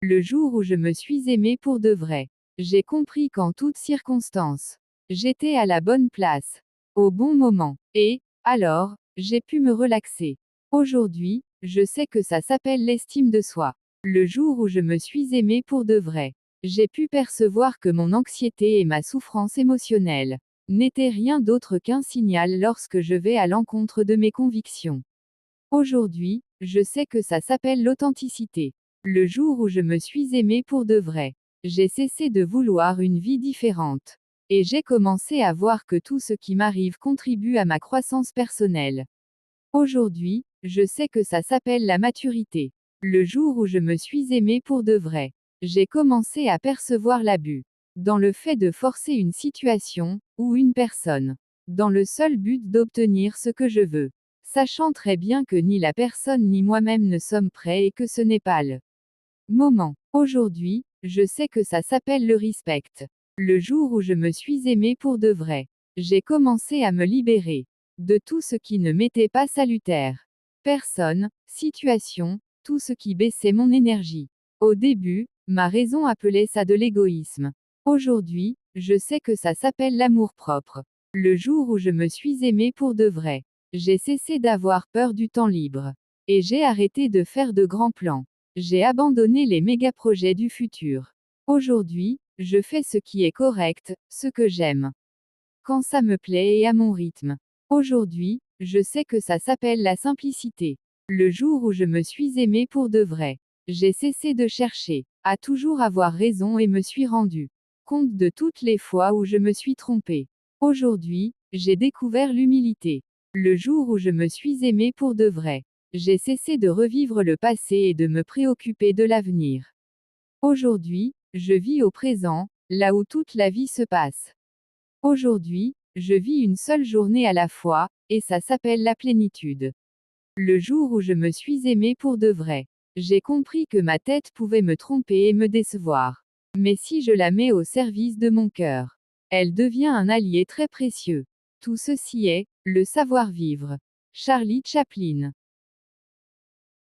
Le jour où je me suis aimé pour de vrai. J'ai compris qu'en toutes circonstances, j'étais à la bonne place, au bon moment. Et, alors, j'ai pu me relaxer. Aujourd'hui, je sais que ça s'appelle l'estime de soi. Le jour où je me suis aimé pour de vrai. J'ai pu percevoir que mon anxiété et ma souffrance émotionnelle n'étaient rien d'autre qu'un signal lorsque je vais à l'encontre de mes convictions. Aujourd'hui, je sais que ça s'appelle l'authenticité. Le jour où je me suis aimé pour de vrai. J'ai cessé de vouloir une vie différente. Et j'ai commencé à voir que tout ce qui m'arrive contribue à ma croissance personnelle. Aujourd'hui, je sais que ça s'appelle la maturité. Le jour où je me suis aimé pour de vrai. J'ai commencé à percevoir l'abus. Dans le fait de forcer une situation, ou une personne. Dans le seul but d'obtenir ce que je veux. Sachant très bien que ni la personne ni moi-même ne sommes prêts et que ce n'est pas le moment. Aujourd'hui, je sais que ça s'appelle le respect. Le jour où je me suis aimé pour de vrai. J'ai commencé à me libérer de tout ce qui ne m'était pas salutaire. Personne, situation, tout ce qui baissait mon énergie. Au début, ma raison appelait ça de l'égoïsme. Aujourd'hui, je sais que ça s'appelle l'amour-propre. Le jour où je me suis aimé pour de vrai. J'ai cessé d'avoir peur du temps libre. Et j'ai arrêté de faire de grands plans. J'ai abandonné les méga-projets du futur. Aujourd'hui, je fais ce qui est correct, ce que j'aime. Quand ça me plaît et à mon rythme. Aujourd'hui, je sais que ça s'appelle la simplicité. Le jour où je me suis aimé pour de vrai. J'ai cessé de chercher à toujours avoir raison et me suis rendu compte de toutes les fois où je me suis trompé. Aujourd'hui, j'ai découvert l'humilité. Le jour où je me suis aimé pour de vrai. J'ai cessé de revivre le passé et de me préoccuper de l'avenir. Aujourd'hui, je vis au présent, là où toute la vie se passe. Aujourd'hui, je vis une seule journée à la fois, et ça s'appelle la plénitude. Le jour où je me suis aimé pour de vrai. J'ai compris que ma tête pouvait me tromper et me décevoir. Mais si je la mets au service de mon cœur, elle devient un allié très précieux. Tout ceci est, le savoir-vivre. Charlie Chaplin.